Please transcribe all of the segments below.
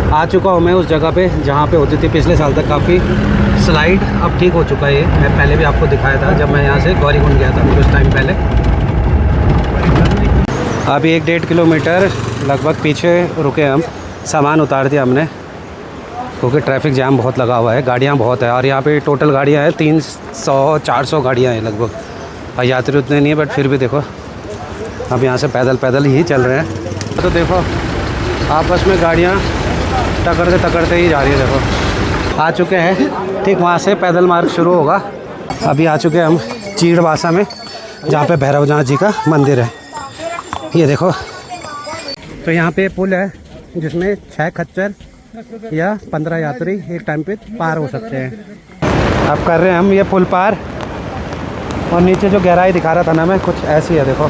आ चुका हूँ मैं उस जगह पे जहाँ पे होती थी पिछले साल तक काफ़ी स्लाइड। अब ठीक हो चुका है ये। मैं पहले भी आपको दिखाया था जब मैं यहाँ से गौरीकुंड गया था कुछ टाइम पहले। अभी 1-1.5 किलोमीटर लगभग पीछे रुके हम, सामान उतार दिया हमने क्योंकि ट्रैफिक जाम बहुत लगा हुआ है, गाड़ियाँ बहुत है। और यहाँ पे टोटल गाड़ियाँ हैं 300-400 गाड़ियाँ हैं लगभग, और यात्री उतने नहीं है, बट फिर भी देखो अब यहाँ से पैदल ही चल रहे हैं। तो देखो आपस में गाड़ियाँ टकरते ही जा रही है। देखो आ चुके हैं, ठीक वहाँ से पैदल मार्ग शुरू होगा। अभी आ चुके हैं हम चीड़वासा में, जहाँ पे भैरवनाथ जी का मंदिर है। ये देखो, तो यहाँ पे पुल है जिसमें 6 खच्चर या 15 यात्री एक टाइम पे पार हो सकते हैं। अब कर रहे हैं हम ये पुल पार, और नीचे जो गहराई दिखा रहा था ना मैं, कुछ ऐसी है देखो।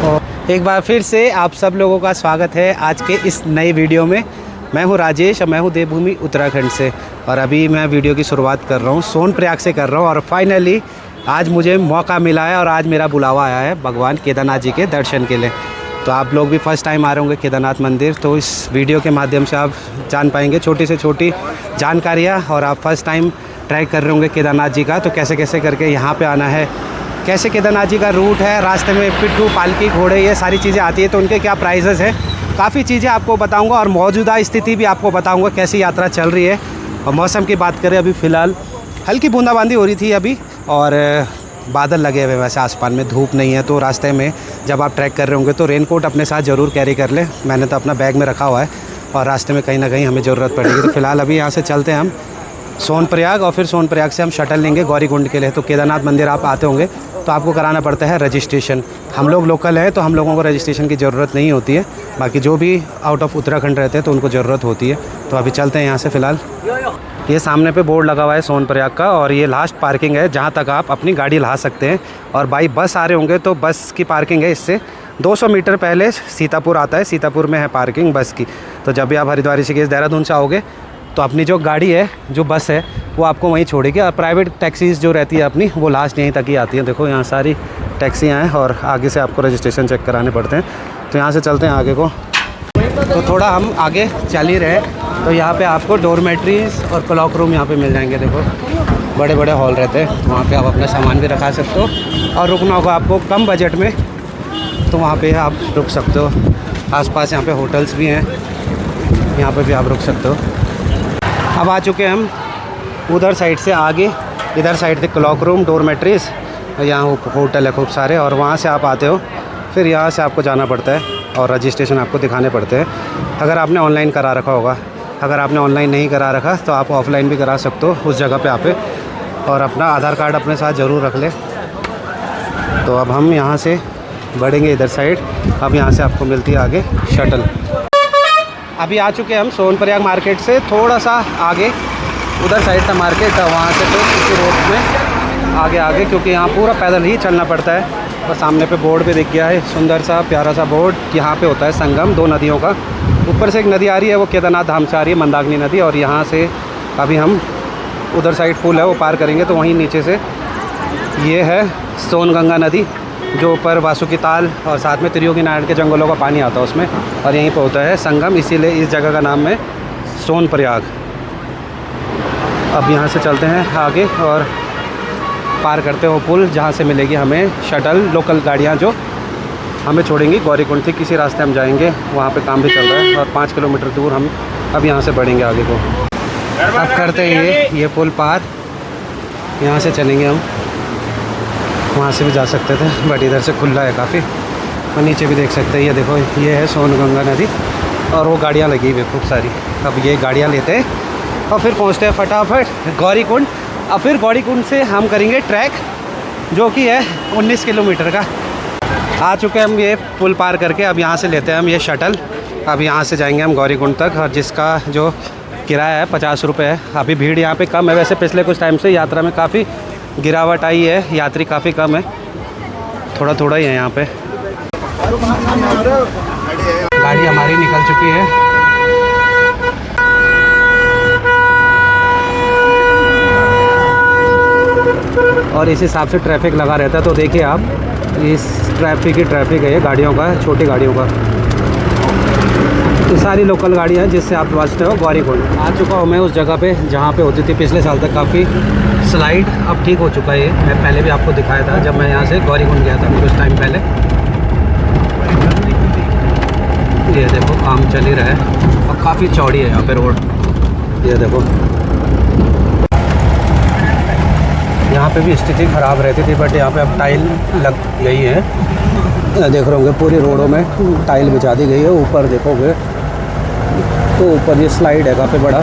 और एक बार फिर से आप सब लोगों का स्वागत है आज के इस नई वीडियो में। मैं हूं राजेश और मैं हूं देवभूमि उत्तराखंड से, और अभी मैं वीडियो की शुरुआत कर रहा हूं सोनप्रयाग से कर रहा हूं। और फाइनली आज मुझे मौका मिला है और आज मेरा बुलावा आया है भगवान केदारनाथ जी के दर्शन के लिए। तो आप लोग भी फर्स्ट टाइम आ रहे होंगे केदारनाथ मंदिर, तो इस वीडियो के माध्यम से आप जान पाएंगे छोटी से छोटी जानकारियाँ। और आप फर्स्ट टाइम ट्राई कर रहे होंगे केदारनाथ जी का, तो कैसे कैसे करके यहाँ पे आना है, कैसे केदारनाथ जी का रूट है, रास्ते में पिट्ठू, पालकी, घोड़े, ये सारी चीज़ें आती है, तो उनके क्या प्राइसेस है, काफ़ी चीज़ें आपको बताऊँगा। और मौजूदा स्थिति भी आपको बताऊँगा कैसी यात्रा चल रही है। और मौसम की बात करें, अभी फ़िलहाल हल्की बूंदाबांदी हो रही थी अभी, और बादल लगे हुए वैसे आसमान में, धूप नहीं है। तो रास्ते में जब आप ट्रैक कर रहे होंगे तो रेनकोट अपने साथ ज़रूर कैरी कर लें। मैंने तो अपना बैग में रखा हुआ है, और रास्ते में कहीं ना कहीं हमें ज़रूरत पड़ेगी। तो फिलहाल अभी यहाँ से चलते हैं हम सोनप्रयाग, और फिर सोनप्रयाग से हम शटल लेंगे गौरीकुंड के लिए। तो केदारनाथ मंदिर आप आते होंगे तो आपको कराना पड़ता है रजिस्ट्रेशन। हम लोग लोकल हैं तो हम लोगों को रजिस्ट्रेशन की ज़रूरत नहीं होती है, बाकी जो भी आउट ऑफ उत्तराखंड रहते हैं तो उनको ज़रूरत होती है। तो अभी चलते हैं यहाँ से। फ़िलहाल ये सामने पे बोर्ड लगा हुआ है सोनप्रयाग का, और ये लास्ट पार्किंग है जहाँ तक आप अपनी गाड़ी ला सकते हैं। और बाई बस आ रहे होंगे तो बस की पार्किंग है इससे 200 मीटर पहले सीतापुर आता है, सीतापुर में है पार्किंग बस की। तो जब भी आप हरिद्वार, ऋषिकेश, देहरादून से आओगे तो अपनी जो गाड़ी है, जो बस है, वो आपको वहीं छोड़ेगी। और प्राइवेट टैक्सीज़ जो रहती है अपनी, वो लास्ट यहीं तक ही आती हैं। देखो यहाँ सारी टैक्सियाँ हैं, और आगे से आपको रजिस्ट्रेशन चेक कराने पड़ते हैं। तो यहाँ से चलते हैं आगे को। तो थोड़ा हम आगे चल ही रहे, तो यहाँ पे आपको डोरमेट्रीज़ और क्लॉक रूम यहाँ पे मिल जाएंगे। देखो बड़े बड़े हॉल रहते हैं, वहाँ पे आप अपना सामान भी रखा सकते हो। और रुकना होगा आपको कम बजट में, तो वहाँ पे आप रुक सकते हो। आसपास यहाँ पे होटल्स भी हैं, यहाँ पे भी आप रुक सकते हो। अब आ चुके हैं हम उधर साइड से आगे, इधर साइड से क्लॉक रूम, डोरमेट्रीज़, यहाँ होटल है खूब सारे। और वहाँ से आप आते हो, फिर यहाँ से आपको जाना पड़ता है और रजिस्ट्रेशन आपको दिखाने पड़ते हैं, अगर आपने ऑनलाइन करा रखा होगा। अगर आपने ऑनलाइन नहीं करा रखा तो आप ऑफलाइन भी करा सकते हो उस जगह पे आप। और अपना आधार कार्ड अपने साथ ज़रूर रख ले। तो अब हम यहाँ से बढ़ेंगे इधर साइड। अब यहाँ से आपको मिलती है आगे शटल। अभी आ चुके हैं हम सोनप्रयाग मार्केट से थोड़ा सा आगे, उधर साइड था मार्केट, वहाँ से तो इसी रोड में आगे क्योंकि यहाँ पूरा पैदल ही चलना पड़ता है। और सामने पे बोर्ड पे दिख गया है सुंदर सा प्यारा सा बोर्ड, यहाँ पे होता है संगम 2 नदियों का। ऊपर से एक नदी आ रही है, वो केदारनाथ धाम से आ रही है, मंदाकिनी नदी। और यहाँ से अभी हम उधर साइड पुल है वो पार करेंगे, तो वहीं नीचे से ये है सोनगंगा नदी, जो ऊपर वासुकी ताल और साथ में त्रियोगी नारायण के जंगलों का पानी आता है उसमें, और यहीं पर होता है संगम, इसीलिए इस जगह का नाम है सोनप्रयाग। अब यहाँ से चलते हैं आगे और पार करते हो पुल, जहाँ से मिलेगी हमें शटल, लोकल गाड़ियाँ जो हमें छोड़ेंगी गौरीकुंड से। किसी रास्ते हम जाएंगे, वहाँ पे काम भी चल रहा है, और 5 किलोमीटर दूर हम अब यहाँ से बढ़ेंगे आगे को। अब करते हैं ये पुल पार, यहाँ से चलेंगे हम। वहाँ से भी जा सकते थे बट इधर से खुला है काफ़ी, और नीचे भी देख सकते हैं। ये देखो ये है सोनगंगा नदी, और वो गाड़ियाँ लगी हुई है खूब सारी। अब ये गाड़ियाँ लेते हैं और फिर पहुँचते हैं फटाफट गौरीकुंड। और फिर गौरीकुंड से हम करेंगे ट्रैक, जो कि है 19 किलोमीटर का। आ चुके हैं हम ये पुल पार करके। अब यहाँ से लेते हैं हम ये शटल। अब यहाँ से जाएंगे हम गौरीकुंड तक, और जिसका जो किराया है 50 रुपये है। अभी भीड़ यहाँ पे कम है, वैसे पिछले कुछ टाइम से यात्रा में काफ़ी गिरावट आई है, यात्री काफ़ी कम है, थोड़ा ही है यहाँ पे। गाड़ी हमारी निकल चुकी है। और इस हिसाब से ट्रैफिक लगा रहता है, तो देखिए आप, इस ट्रैफिक है ये गाड़ियों का, छोटी गाड़ियों का। ये सारी लोकल गाड़ियाँ हैं जिससे आप पहुँचते हो गौरीकुंड। आ चुका हूँ मैं उस जगह पे जहाँ पे होती थी पिछले साल तक काफ़ी स्लाइड, अब ठीक हो चुका है ये। मैं पहले भी आपको दिखाया था जब मैं यहाँ से गौरीकुंड गया था कुछ टाइम पहले। ये देखो काम चल ही रहा है और काफ़ी चौड़ी है यहाँ पे रोड। ये देखो यहाँ पे भी स्थिति ख़राब रहती थी बट यहाँ पे अब टाइल लग गई है। देख रहे होंगे पूरी रोडों में टाइल बिछा दी गई है। ऊपर देखोगे तो ऊपर ये स्लाइड है काफ़ी बड़ा।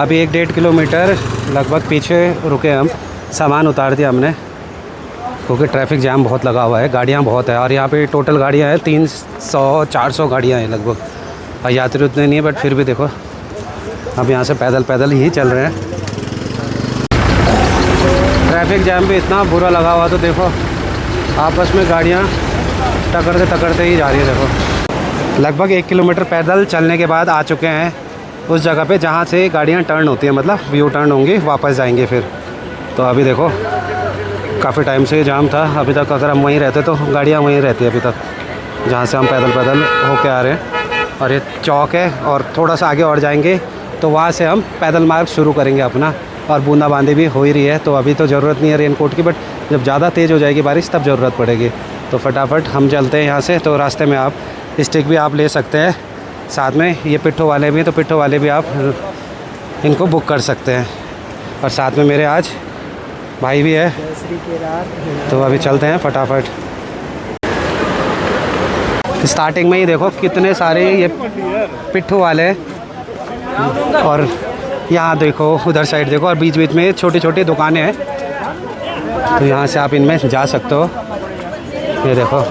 अभी 1-1.5 किलोमीटर लगभग पीछे रुके हम, सामान उतार दिया हमने क्योंकि ट्रैफिक जाम बहुत लगा हुआ है, गाड़ियाँ बहुत है। और यहाँ पे टोटल गाड़ियाँ हैं 300-400 गाड़ियाँ हैं लगभग, और यात्री उतने नहीं है बट फिर भी देखो अब यहाँ से पैदल ही चल रहे हैं। ट्रैफिक जाम भी इतना बुरा लगा हुआ तो देखो आपस में गाड़ियाँ टकरते ही जा रही है। देखो लगभग 1 किलोमीटर पैदल चलने के बाद आ चुके हैं उस जगह पे जहाँ से गाड़ियाँ टर्न होती हैं, मतलब व्यू टर्न होंगी, वापस जाएंगे फिर। तो अभी देखो काफ़ी टाइम से जाम था, अभी तक अगर हम वहीं रहते तो गाड़ियाँ वहीं रहती अभी तक, जहाँ से हम पैदल होके आ रहे हैं। और ये चौक है और थोड़ा सा आगे और जाएंगे तो वहाँ से हम पैदल मार्ग शुरू करेंगे अपना। और बूंदाबांदी भी हो ही रही है तो अभी तो ज़रूरत नहीं है रेनकोट की, बट जब ज़्यादा तेज़ हो जाएगी बारिश तब ज़रूरत पड़ेगी। तो फटाफट हम चलते हैं यहाँ से। तो रास्ते में आप स्टिक भी आप ले सकते हैं साथ में, ये पिट्ठो वाले भी हैं तो पिट्ठो वाले भी आप इनको बुक कर सकते हैं। और साथ में मेरे आज भाई भी है, तो अभी चलते हैं फटाफट। स्टार्टिंग में ही देखो कितने सारे ये पिट्ठू वाले हैं, और यहाँ देखो उधर साइड देखो, और बीच में छोटी छोटी दुकानें हैं, तो यहाँ से आप इनमें जा सकते हो। ये देखो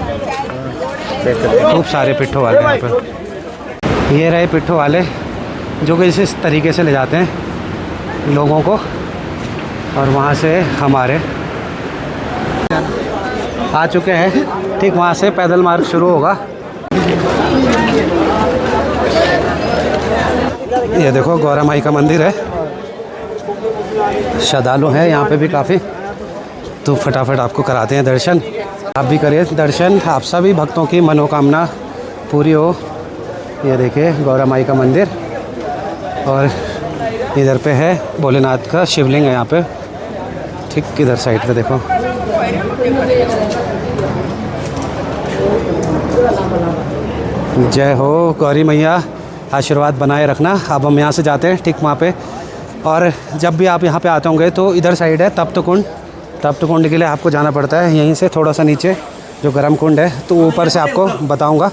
खूब सारे पिट्ठू वाले यहाँ पर। ये रहे पिट्ठू वाले जो कि इस तरीके से ले जाते हैं लोगों को, और वहाँ से हमारे आ चुके हैं। ठीक वहाँ से पैदल मार्ग शुरू होगा। ये देखो गौरा माई का मंदिर है, श्रद्धालु हैं यहाँ पे भी काफ़ी, तो फटाफट आपको कराते हैं दर्शन। आप भी करिए दर्शन, आप सभी भक्तों की मनोकामना पूरी हो। ये देखिए गौरा माई का मंदिर, और इधर पे है भोलेनाथ का शिवलिंग है यहाँ पे, ठीक किधर साइड पे देखो। जय हो गौरी मैया, आशीर्वाद बनाए रखना। अब हम यहाँ से जाते हैं ठीक वहाँ पे। और जब भी आप यहाँ पे आते होंगे तो इधर साइड है तप्त कुंड के लिए आपको जाना पड़ता है यहीं से थोड़ा सा नीचे, जो गर्म कुंड है, तो ऊपर से आपको बताऊँगा।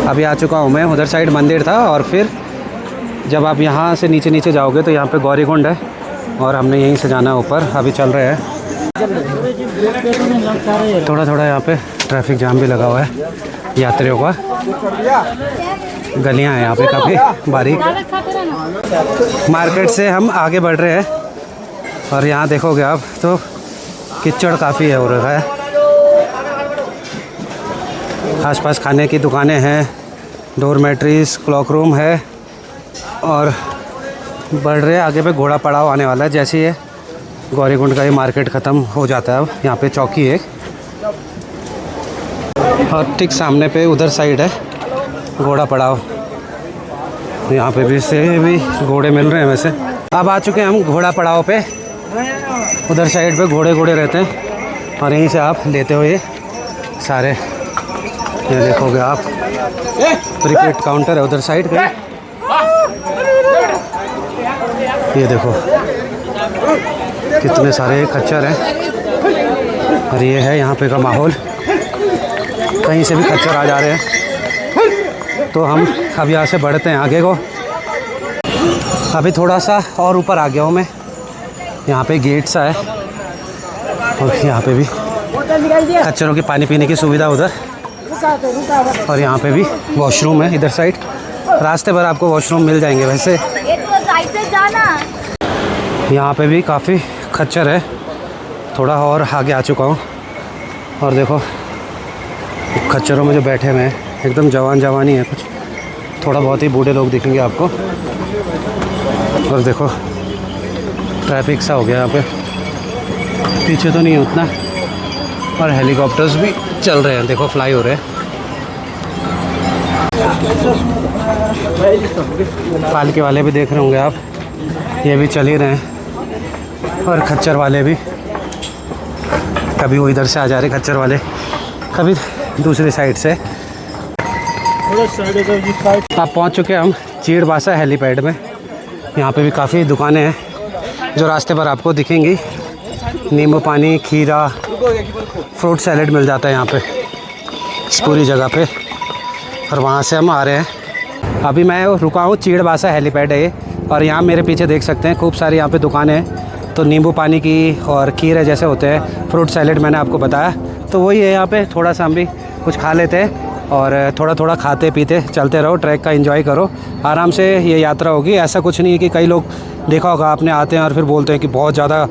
अभी आ चुका हूँ मैं, उधर साइड मंदिर था, और फिर जब आप यहाँ से नीचे जाओगे तो यहाँ पे गौरी कुंड है, और हमने यहीं से जाना है ऊपर। अभी चल रहे हैं, थोड़ा यहाँ पे ट्रैफिक जाम भी लगा हुआ है यात्रियों का। गलियाँ हैं यहाँ पे काफ़ी बारीक। मार्केट से हम आगे बढ़ रहे हैं, और यहाँ देखोगे आप तो कीचड़ काफ़ी है हो रहा है। आसपास खाने की दुकानें हैं, डोरमेट्रीज, क्लॉक रूम है, और बढ़ रहे आगे पे घोड़ा पड़ाव आने वाला है। जैसे ये गौरीकुंड का ये मार्केट ख़त्म हो जाता है, अब यहाँ पे चौकी है, और ठीक सामने पे उधर साइड है घोड़ा पड़ाव। यहाँ पे भी से भी घोड़े मिल रहे हैं वैसे। अब आ चुके हैं हम घोड़ा पड़ाव पे, उधर साइड पे घोड़े रहते हैं, और यहीं से आप लेते हो ये सारे। ये देखोगे आप प्रीपेड काउंटर है उधर साइड पे। ये देखो कितने सारे खच्चर हैं, और ये है यहाँ पे का माहौल। कहीं से भी खच्चर आ जा रहे हैं, तो हम अब यहाँ से बढ़ते हैं आगे को। अभी थोड़ा सा और ऊपर आ गया हूँ मैं, यहाँ पे गेट सा है, और यहाँ पे भी खच्चरों की पानी पीने की सुविधा उधर, और यहाँ पे भी वॉशरूम है इधर साइड। रास्ते भर आपको वॉशरूम मिल जाएंगे वैसे। यहाँ पे भी काफ़ी खच्चर है, थोड़ा और आगे आ चुका हूँ, और देखो खच्चरों में जो बैठे हुए हैं एकदम जवान ही है, कुछ थोड़ा बहुत ही बूढ़े लोग दिखेंगे आपको। और देखो ट्रैफिक सा हो गया यहाँ पे, पीछे तो नहीं उतना, और हेलीकॉप्टर्स भी चल रहे हैं, देखो फ्लाई हो रहे हैं। पालकी वाले भी देख रहे होंगे आप, ये भी चल ही रहे हैं। और खच्चर वाले भी, कभी वो इधर से आ जा रहे खच्चर वाले, कभी दूसरी साइड से। आप पहुंच चुके हैं हम चीड़बासा हेलीपैड में। यहाँ पे भी काफ़ी दुकानें हैं जो रास्ते पर आपको दिखेंगी। नींबू पानी, खीरा, फ्रूट सैलेड मिल जाता है यहाँ पे इस पूरी जगह पे। और वहाँ से हम आ रहे हैं। अभी मैं रुका हूँ, चीड़बासा हेलीपैड है ये, और यहाँ मेरे पीछे देख सकते हैं खूब सारी यहाँ पे दुकानें हैं। तो नींबू पानी की और खीरे जैसे होते हैं, फ्रूट सैलेड मैंने आपको बताया, तो वही है यहाँ पे। थोड़ा सा हम भी कुछ खा लेते हैं और थोड़ा थोड़ा खाते पीते चलते रहो, ट्रैक का एंजॉय करो, आराम से ये यात्रा होगी। ऐसा कुछ नहीं है कि कई लोग देखा होगा आपने, आते हैं और फिर बोलते हैं कि बहुत ज़्यादा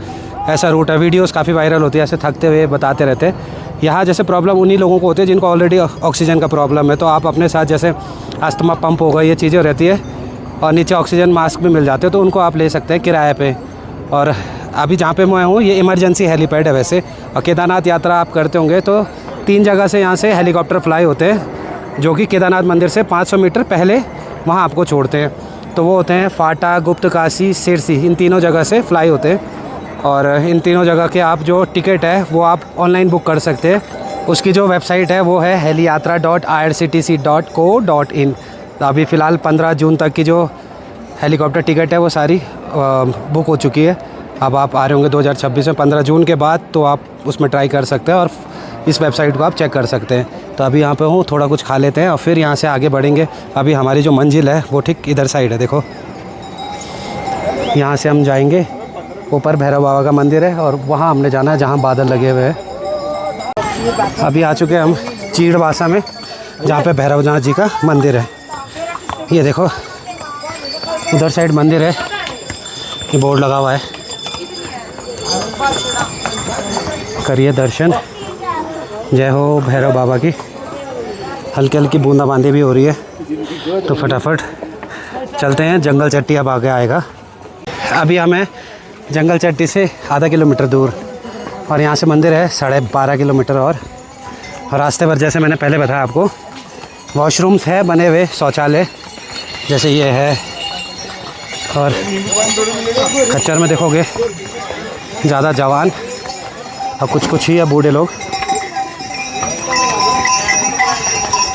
ऐसा रूट है। वीडियोस काफ़ी वायरल होती है, ऐसे थकते हुए बताते रहते हैं। यहाँ जैसे प्रॉब्लम उन्हीं लोगों को होती है जिनको ऑलरेडी ऑक्सीजन का प्रॉब्लम है। तो आप अपने साथ जैसे अस्थमा पंप होगा, ये चीज़ें रहती है, और नीचे ऑक्सीजन मास्क भी मिल जाते हैं, तो उनको आप ले सकते हैं किराए पे। और अभी जहाँ पे मैं हूँ ये इमरजेंसी हेलीपैड है वैसे। और केदारनाथ यात्रा आप करते होंगे तो 3 जगह से यहाँ से हेलीकॉप्टर फ्लाई होते हैं, जो कि केदारनाथ मंदिर से 500 मीटर पहले वहाँ आपको छोड़ते हैं। तो वो होते हैं फाटा, गुप्तकाशी, सिरसी, इन तीनों जगह से फ्लाई होते हैं। और इन तीनों जगह के आप जो टिकट है वो आप ऑनलाइन बुक कर सकते हैं। उसकी जो वेबसाइट है वो है heliyatra.irctc.co.in। तो अभी फ़िलहाल 15 जून तक की जो हेलीकॉप्टर टिकट है वो सारी बुक हो चुकी है। अब आप आ रहे होंगे 2026 में, 15 जून के बाद, तो आप उसमें ट्राई कर सकते हैं और इस वेबसाइट को आप चेक कर सकते हैं। तो अभी यहाँ पे हूँ, थोड़ा कुछ खा लेते हैं और फिर यहाँ से आगे बढ़ेंगे। अभी हमारी जो मंजिल है वो ठीक इधर साइड है, देखो यहाँ से हम जाएंगे। ऊपर भैरव बाबा का मंदिर है और वहाँ हमने जाना है जहाँ बादल लगे हुए हैं। अभी आ चुके हैं हम चीड़बासा में, जहाँ पे भैरवनाथ जी का मंदिर है। ये देखो उधर साइड मंदिर है, ये बोर्ड लगा हुआ है, करिए दर्शन। जय हो भैरव बाबा की। हल्की हल्की बूंदाबांदी भी हो रही है, तो फटाफट चलते हैं। जंगल चट्टी अब आगे आएगा। अभी हमें जंगल चट्टी से आधा किलोमीटर दूर, और यहाँ से मंदिर है 12.5 किलोमीटर। और रास्ते पर जैसे मैंने पहले बताया आपको, वॉशरूम्स है बने हुए, शौचालय जैसे ये है। और खच्चर में देखोगे ज़्यादा जवान और कुछ ही है बूढ़े लोग।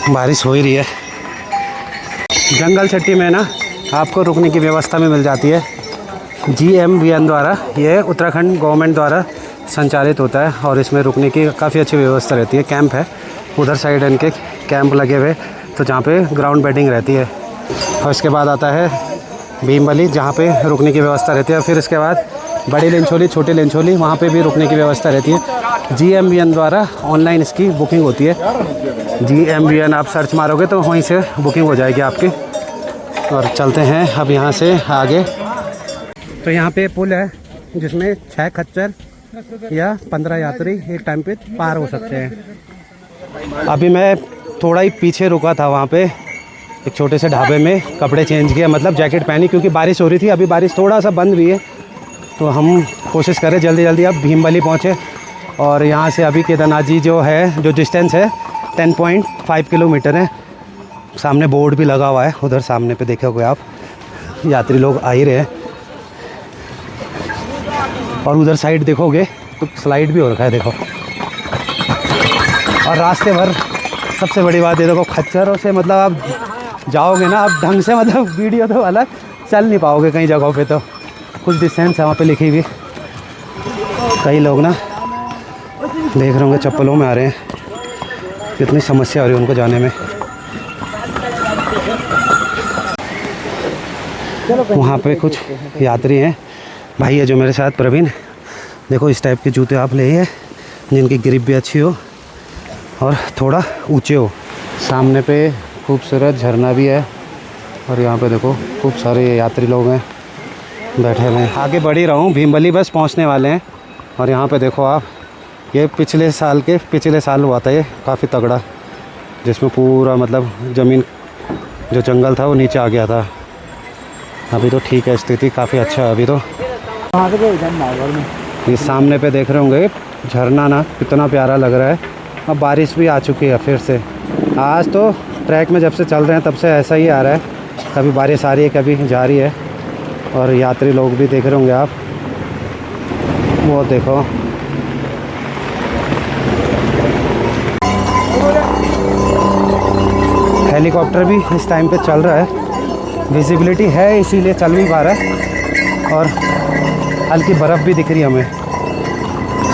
बारिश हो ही रही है। जंगल चट्टी में ना आपको रुकने की व्यवस्था में मिल जाती है GMVN द्वारा। ये उत्तराखंड गवर्नमेंट द्वारा संचालित होता है और इसमें रुकने की काफ़ी अच्छी व्यवस्था रहती है। कैंप है उधर साइड, इनके कैंप लगे हुए, तो जहाँ पे ग्राउंड बेडिंग रहती है। और इसके बाद आता है भीमबली, जहाँ पे रुकने की व्यवस्था रहती है। फिर इसके बाद बड़ी लिंचोली, छोटी लिंचोली, वहाँ पे भी रुकने की व्यवस्था रहती है। GMVN द्वारा ऑनलाइन इसकी बुकिंग होती है। GMVN आप सर्च मारोगे तो वहीं से बुकिंग हो जाएगी आपकी। और चलते हैं अब यहाँ से आगे। तो यहाँ पे पुल है जिसमें 6 खच्चर या 15 यात्री एक टाइम पे पार हो सकते हैं। अभी मैं थोड़ा ही पीछे रुका था, वहाँ पे एक छोटे से ढाबे में कपड़े चेंज किया, मतलब जैकेट पहनी, क्योंकि बारिश हो रही थी। अभी बारिश थोड़ा सा बंद भी है, तो हम कोशिश करें जल्दी जल्दी अब भीमबली पहुँचे। और यहाँ से अभी केदारनाथ जी जो है, जो डिस्टेंस है 10.5 किलोमीटर है। सामने बोर्ड भी लगा हुआ है, उधर सामने पे देखोगे आप, यात्री लोग आ ही रहे हैं। और उधर साइड देखोगे तो स्लाइड भी हो रखा है, देखो। और रास्ते भर सबसे बड़ी बात ये देखो, खच्चरों से मतलब आप जाओगे ना, आप ढंग से मतलब वीडियो तो अलग चल नहीं पाओगे कई जगहों पे। तो कुछ डिस्टेंस है वहाँ पे लिखी हुई। कई लोग ना देख रहे होंगे चप्पलों में आ रहे हैं, कितनी समस्या हो रही है उनको जाने में। वहाँ पे कुछ यात्री हैं, भाई है जो मेरे साथ, प्रवीण। देखो इस टाइप के जूते आप ले हैं जिनकी ग्रिप भी अच्छी हो और थोड़ा ऊंचे हो। सामने पे खूबसूरत झरना भी है और यहाँ पे देखो खूब सारे यात्री लोग हैं बैठे हुए हैं। आगे बढ़ ही रहा हूँ, भीमबली बस पहुँचने वाले हैं। और यहाँ पे देखो आप, ये पिछले साल हुआ था, ये काफ़ी तगड़ा, जिसमें पूरा मतलब ज़मीन जो जंगल था वो नीचे आ गया था। अभी तो ठीक है, स्थिति काफ़ी अच्छा है अभी तो। ये सामने पे देख रहे होंगे झरना ना, कितना प्यारा लग रहा है। अब बारिश भी आ चुकी है फिर से। आज तो ट्रैक में जब से चल रहे हैं तब से ऐसा ही आ रहा है, कभी बारिश आ रही है कभी जा रही है। और यात्री लोग भी देख रहे होंगे आप, वो देखो हेलीकॉप्टर भी इस टाइम पे चल रहा है। विजिबिलिटी है इसीलिए चल भी पा रहा है। और हल्की बर्फ़ भी दिख रही है हमें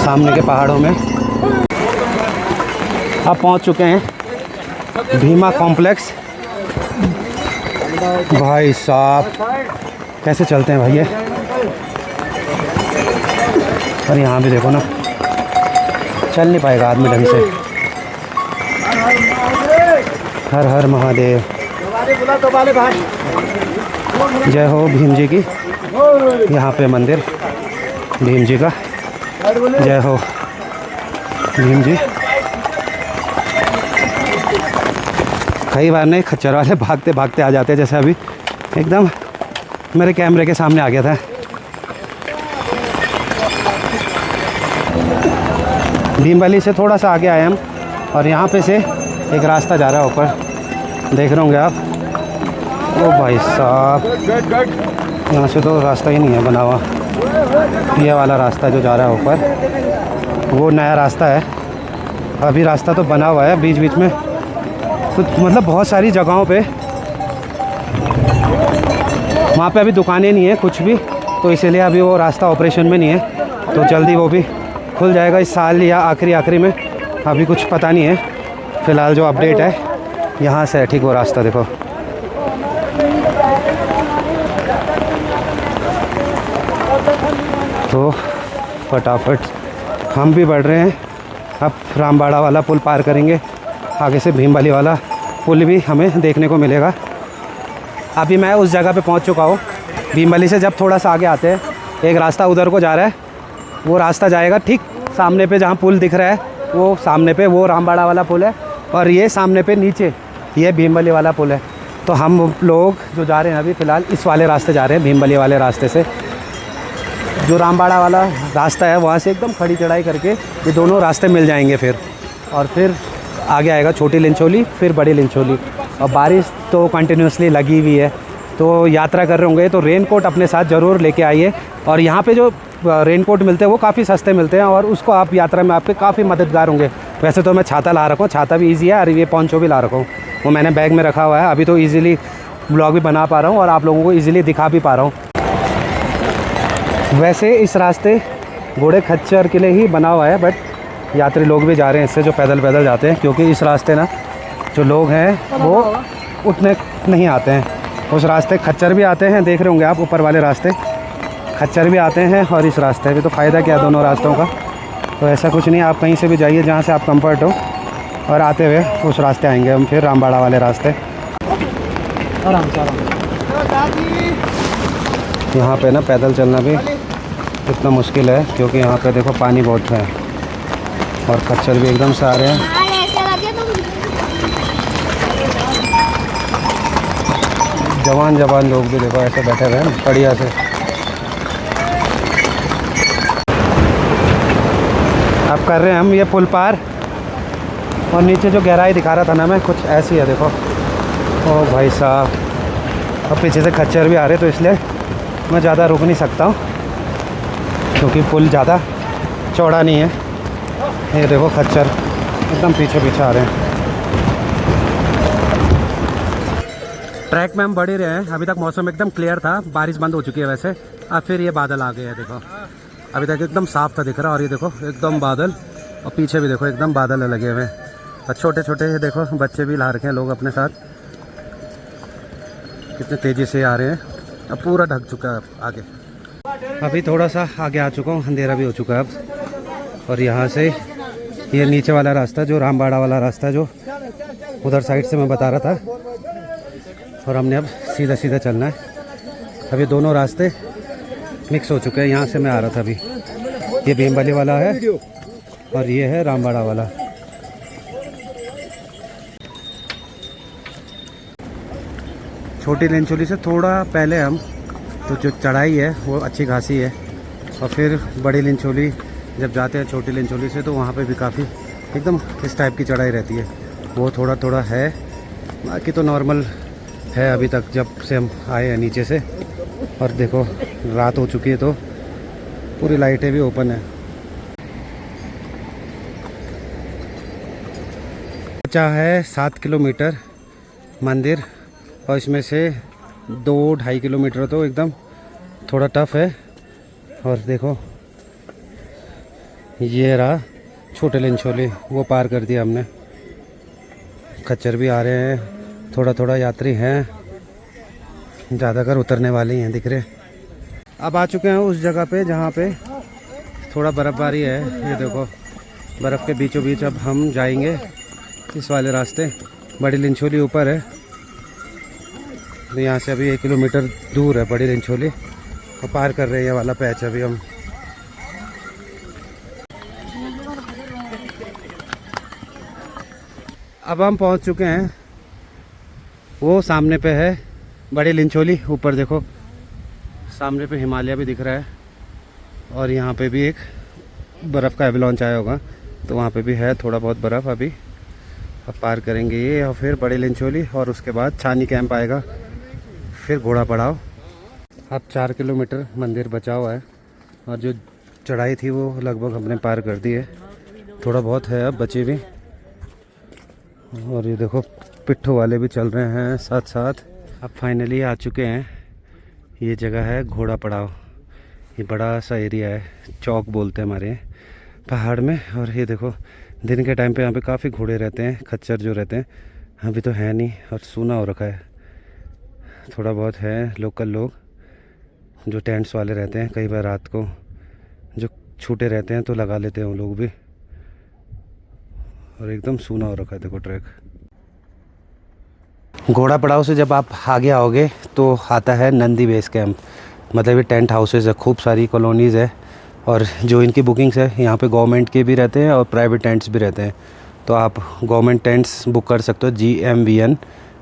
सामने के पहाड़ों में। अब पहुंच चुके हैं भीमा कॉम्प्लेक्स। भाई साहब कैसे चलते हैं भैया। और यहाँ भी देखो ना, चल नहीं पाएगा आदमी ढंग से। हर हर महादेव, जय हो भीम जी की। यहाँ पे मंदिर भीम जी का, जय हो भीम जी। कई बार नहीं खच्चर वाले भागते भागते आ जाते हैं, जैसे अभी एकदम मेरे कैमरे के सामने आ गया था। भीमबली से थोड़ा सा आगे आए हम और यहाँ पे से एक रास्ता जा रहा है ऊपर, देख रहे होंगे आप। ओ भाई साहब, यहाँ से तो रास्ता ही नहीं है बना हुआ। ये वाला रास्ता जो जा रहा है ऊपर वो नया रास्ता है। अभी रास्ता तो बना हुआ है बीच बीच में, तो मतलब बहुत सारी जगहों पे वहाँ पे अभी दुकानें नहीं है कुछ भी, तो इसीलिए अभी वो रास्ता ऑपरेशन में नहीं है। तो जल्दी वो भी खुल जाएगा इस साल या आखिरी में, अभी कुछ पता नहीं है। फ़िलहाल जो अपडेट है यहाँ से है ठीक वो रास्ता देखो। तो फटाफट हम भी बढ़ रहे हैं। अब रामबाड़ा वाला पुल पार करेंगे, आगे से भीमबली वाला पुल भी हमें देखने को मिलेगा। अभी मैं उस जगह पे पहुंच चुका हूँ। भीमबली से जब थोड़ा सा आगे आते हैं, एक रास्ता उधर को जा रहा है, वो रास्ता जाएगा ठीक सामने पे जहाँ पुल दिख रहा है, वो सामने पे वो रामबाड़ा वाला पुल है। और ये सामने पे नीचे ये भीमबली वाला पुल है। तो हम लोग जो जा रहे हैं अभी फ़िलहाल इस वाले रास्ते जा रहे हैं, भीमबली वाले रास्ते से। जो रामबाड़ा वाला रास्ता है वहाँ से एकदम खड़ी चढ़ाई करके ये दोनों रास्ते मिल जाएंगे फिर, और फिर आगे आएगा छोटी लिंचोली, फिर बड़ी लिंचोली। और बारिश तो कंटिन्यूसली लगी हुई है, तो यात्रा कर रहे होंगे तो रेनकोट अपने साथ ज़रूर लेके आइए। और यहाँ पे जो रेनकोट मिलते हैं वो काफ़ी सस्ते मिलते हैं, और उसको आप यात्रा में आपके काफ़ी मददगार होंगे। वैसे तो मैं छाता ला रखा हूँ, छाता भी ईजी है, और ये पोंचो भी ला रखा हूँ, वो मैंने बैग में रखा हुआ है। अभी तो ईज़िली ब्लॉग भी बना पा रहा हूँ और आप लोगों को ईज़िली दिखा भी पा रहा हूँ। वैसे इस रास्ते घोड़े खच्चर के लिए ही बना हुआ है, बट यात्री लोग भी जा रहे हैं इससे जो पैदल पैदल जाते हैं, क्योंकि इस रास्ते ना जो लोग हैं वो उतने नहीं आते हैं। उस रास्ते खच्चर भी आते हैं, देख रहे होंगे आप ऊपर वाले रास्ते खच्चर भी आते हैं, और इस रास्ते भी। तो फ़ायदा क्या दोनों रास्तों का, तो ऐसा कुछ नहीं, आप कहीं से भी जाइए जहाँ से आप कंफर्ट हो, और आते हुए उस रास्ते आएंगे हम फिर रामबाड़ा वाले रास्ते। आराम से यहाँ पे ना पैदल चलना भी इतना मुश्किल है, क्योंकि यहाँ पे देखो पानी बहुत है और खच्चर भी एकदम से आ रहे हैं। जवान लोग भी देखो ऐसे बैठे हुए हैं बढ़िया से। अब कर रहे हैं हम ये पुल पार, और नीचे जो गहराई दिखा रहा था ना मैं, कुछ ऐसी है देखो। ओ भाई साहब, अब पीछे से खच्चर भी आ रहे, तो इसलिए मैं ज़्यादा रुक नहीं सकता हूँ, क्योंकि पुल ज़्यादा चौड़ा नहीं है। ये देखो खच्चर एकदम पीछे आ रहे हैं। ट्रैक में हम बढ़ ही रहे हैं। अभी तक मौसम एकदम क्लियर था, बारिश बंद हो चुकी है वैसे। अब फिर ये बादल आ गए हैं देखो, अभी तक एकदम साफ था दिख रहा, और ये देखो एकदम बादल, और पीछे भी देखो एकदम बादल लगे हुए हैं। और छोटे छोटे ये देखो बच्चे भी ला रखे हैं लोग अपने साथ, कितने तेज़ी से आ रहे हैं। अब पूरा ढक चुका है आगे। अभी थोड़ा सा आगे आ चुका हूँ, अंधेरा भी हो चुका है अब। और यहाँ से ये नीचे वाला रास्ता जो रामबाड़ा वाला रास्ता जो उधर साइड से मैं बता रहा था, और हमने अब सीधा सीधा चलना है। अभी दोनों रास्ते मिक्स हो चुके हैं। यहाँ से मैं आ रहा था अभी, ये भीमबली वाला है और ये है रामबाड़ा वाला। छोटी लिंचोली से थोड़ा पहले हम, तो जो चढ़ाई है वो अच्छी खासी है, और फिर बड़ी लिंचोली जब जाते हैं छोटी लिंचोली से तो वहाँ पे भी काफ़ी एकदम इस टाइप की चढ़ाई रहती है, वो थोड़ा थोड़ा है, बाकी तो नॉर्मल है अभी तक जब से हम आए हैं नीचे से। और देखो रात हो चुकी है तो पूरी लाइटें भी ओपन है। बचा है 7 किलोमीटर मंदिर और इसमें से 2-2.5 किलोमीटर तो एकदम थोड़ा टफ है। और देखो ये रहा छोटे लिंचोली, वो पार कर दिया हमने। खच्चर भी आ रहे हैं, थोड़ा थोड़ा यात्री हैं, ज़्यादातर उतरने वाले ही हैं दिख रहे। अब आ चुके हैं उस जगह पे जहाँ पे थोड़ा बर्फ़बारी है। ये देखो बर्फ़ के बीचों बीच अब हम जाएंगे इस वाले रास्ते। बड़ी लिंचोली ऊपर है, तो यहाँ से अभी 1 किलोमीटर दूर है बड़ी लिंचोली और पार कर रहे हैं ये वाला पैच अभी हम। अब हम पहुँच चुके हैं, वो सामने पे है बड़ी लिंचोली। ऊपर देखो सामने पे हिमालय भी दिख रहा है और यहाँ पे भी एक बर्फ़ का एवलांच आया होगा, तो वहाँ पे भी है थोड़ा बहुत बर्फ़। अभी अब पार करेंगे ये और फिर बड़ी लिंचोली और उसके बाद छानी कैंप आएगा, फिर घोड़ा पड़ाव। अब 4 किलोमीटर मंदिर बचा हुआ है और जो चढ़ाई थी वो लगभग हमने पार कर दी है, थोड़ा बहुत है अब बचे भी। और ये देखो पिट्ठू वाले भी चल रहे हैं साथ साथ। अब फाइनली आ चुके हैं, ये जगह है घोड़ा पड़ाव। ये बड़ा सा एरिया है, चौक बोलते हैं हमारे पहाड़ में। और ये देखो दिन के टाइम पे यहाँ पे काफ़ी घोड़े रहते हैं, खच्चर जो रहते हैं। अभी तो है नहीं और सूना हो रखा है, थोड़ा बहुत है लोकल लोग जो टेंट्स वाले रहते हैं, कई बार रात को जो छूटे रहते हैं तो लगा लेते हैं वो लोग भी। और एकदम सूना हो रखा है देखो ट्रैक। घोड़ा पड़ाव से जब आप आगे आओगे तो आता है नंदी बेस कैंप, मतलब ये टेंट हाउसेज है, खूब सारी कॉलोनीज़ है। और जो इनकी बुकिंग्स है यहाँ पे गवर्नमेंट के भी रहते हैं और प्राइवेट टेंट्स भी रहते हैं, तो आप गवर्नमेंट टेंट्स बुक कर सकते हो GMVN।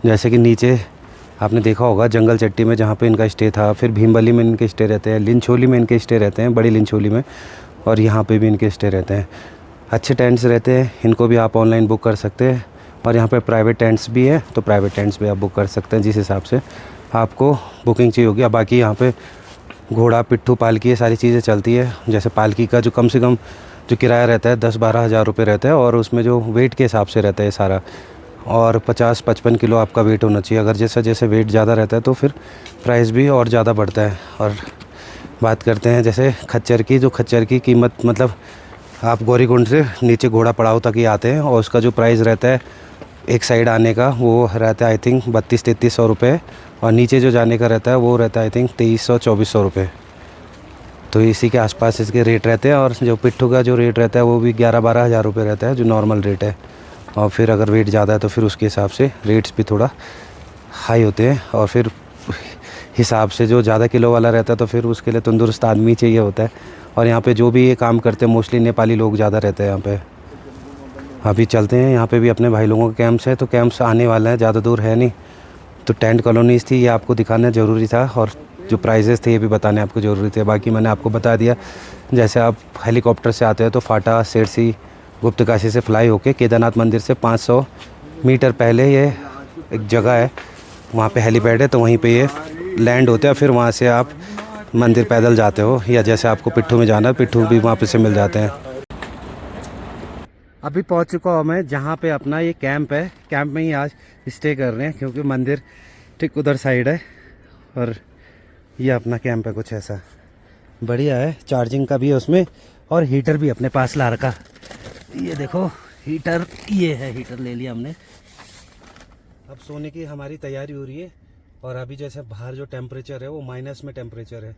जैसे कि नीचे आपने देखा होगा जंगल चट्टी में जहाँ पे इनका स्टे था, फिर भीमबली में इनके स्टे रहते हैं, लिंचोली में इनके स्टे रहते हैं, बड़ी लिंचोली में, और यहाँ पे भी इनके स्टे रहते हैं। अच्छे टेंट्स रहते हैं, इनको भी आप ऑनलाइन बुक कर सकते हैं। और यहाँ पे प्राइवेट टेंट्स भी है, तो प्राइवेट टेंट्स भी आप बुक कर सकते हैं जिस हिसाब से आपको बुकिंग चाहिए होगी। बाकी यहाँ पे घोड़ा, पिट्ठू, पालकी, ये सारी चीज़ें चलती है। जैसे पालकी का जो कम से कम जो किराया रहता है 10-12 हज़ार रुपये रहता है, और उसमें जो वेट के हिसाब से रहता है सारा, और 50-55 किलो आपका वेट होना चाहिए। अगर जैसे जैसे वेट ज़्यादा रहता है तो फिर प्राइस भी और ज़्यादा बढ़ता है। और बात करते हैं जैसे खच्चर की, जो खच्चर की कीमत, मतलब आप गौरीकुंड से नीचे घोड़ा पड़ाव तक ही आते हैं और उसका जो प्राइस रहता है एक साइड आने का वो रहता है आई थिंक 3200-3300 रुपये, और नीचे जो जाने का रहता है वो रहता है आई थिंक 2300-2400 रुपये। तो इसी के आसपास इसके रेट रहते हैं। और जो पिट्ठू का जो रेट रहता है वो भी 11-12 हज़ार रुपये रहता है, जो नॉर्मल रेट है। और फिर अगर वेट ज़्यादा है तो फिर उसके हिसाब से रेट्स भी थोड़ा हाई होते हैं। और फिर हिसाब से जो ज़्यादा किलो वाला रहता है तो फिर उसके लिए तंदुरुस्त आदमी चाहिए होता है। और यहाँ पे जो भी ये काम करते हैं मोस्टली नेपाली लोग ज़्यादा रहते हैं यहाँ पे। अभी चलते हैं, यहाँ पे भी अपने भाई लोगों के कैंप्स है, तो कैंप्स आने वाला है, ज़्यादा दूर है नहीं। तो टेंट कॉलोनीज़ थी, ये आपको दिखाना ज़रूरी था, और जो प्राइजेस थे ये भी बताने आपको ज़रूरी थे। बाकी मैंने आपको बता दिया। जैसे आप हेलीकॉप्टर से आते हैं तो फाटा, सेरसी, गुप्तकाशी से फ्लाई होके केदारनाथ मंदिर से 500 मीटर पहले ये एक जगह है, वहाँ पे हेलीपैड है, तो वहीं पे ये लैंड होते हैं। फिर वहाँ से आप मंदिर पैदल जाते हो, या जैसे आपको पिट्ठू में जाना है, पिट्ठू भी वहाँ पे से मिल जाते हैं। अभी पहुँच चुका हूँ मैं जहाँ पे अपना ये कैंप है। कैंप में ही आज स्टे कर रहे हैं क्योंकि मंदिर ठीक उधर साइड है। और ये अपना कैंप है, कुछ ऐसा बढ़िया है। चार्जिंग का भी है उसमें, और हीटर भी अपने पास ला रखा। ये देखो हीटर, ये है हीटर, ले लिया हमने। अब सोने की हमारी तैयारी हो रही है। और अभी जैसे बाहर जो टेम्परेचर है वो माइनस में टेम्परेचर है।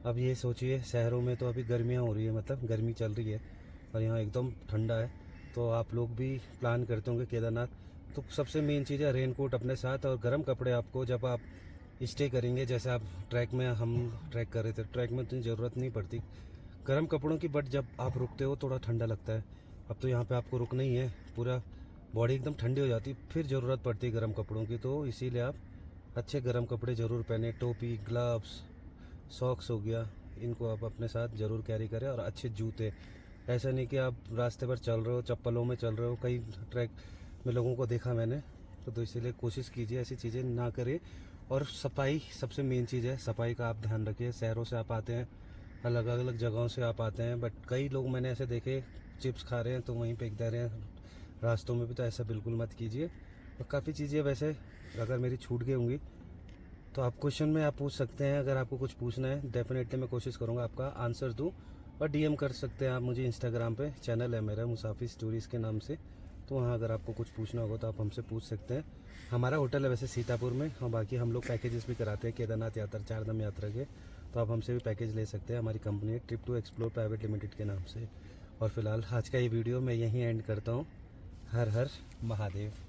अब ये सोचिए शहरों में तो अभी गर्मियाँ हो रही है, मतलब गर्मी चल रही है, और यहाँ एकदम ठंडा है। तो आप लोग भी प्लान करते होंगे केदारनाथ, तो सबसे मेन चीज़ है रेनकोट अपने साथ और गर्म कपड़े आपको जब आप स्टे करेंगे। जैसे आप ट्रैक में, हम ट्रैक कर रहे थे, ट्रैक में इतनी ज़रूरत नहीं पड़ती गर्म कपड़ों की, बट जब आप रुकते हो थोड़ा ठंडा लगता है। अब तो यहाँ पे आपको रुकना ही है, पूरा बॉडी एकदम ठंडी हो जाती, फिर ज़रूरत पड़ती है गर्म कपड़ों की। तो इसीलिए आप अच्छे गर्म कपड़े ज़रूर पहने, टोपी, ग्लव्स, सॉक्स हो गया, इनको आप अपने साथ ज़रूर कैरी करें। और अच्छे जूते, ऐसा नहीं कि आप रास्ते पर चल रहे हो चप्पलों में चल रहे हो, कई ट्रैक में लोगों को देखा मैंने, तो इसीलिए कोशिश कीजिए ऐसी चीज़ें ना करें। और सफाई सबसे मेन चीज़ है, सफाई का आप ध्यान रखिए। शहरों से आप आते हैं, अलग अलग जगहों से आप आते हैं, बट कई लोग मैंने ऐसे देखे चिप्स खा रहे हैं तो वहीं फेंक दे रहे हैं रास्तों में भी, तो ऐसा बिल्कुल मत कीजिए। और काफ़ी चीज़ें वैसे अगर मेरी छूट गई होंगी तो आप क्वेश्चन में आप पूछ सकते हैं, अगर आपको कुछ पूछना है डेफिनेटली मैं कोशिश करूँगा आपका आंसर दूँ। और डीएम कर सकते हैं आप मुझे इंस्टाग्राम पे, चैनल है मेरा मुसाफिर स्टोरीज़ के नाम से, तो वहाँ अगर आपको कुछ पूछना होगा तो आप हमसे पूछ सकते हैं। हमारा होटल है वैसे सीतापुर में, और बाकी हम लोग पैकेजेस भी कराते हैं केदारनाथ यात्रा, 4 धाम यात्रा के, तो आप हमसे भी पैकेज ले सकते हैं। हमारी कंपनी है Trip to Explore Private Limited के नाम से। और फिलहाल आज का ये वीडियो मैं यहीं एंड करता हूँ। हर हर महादेव।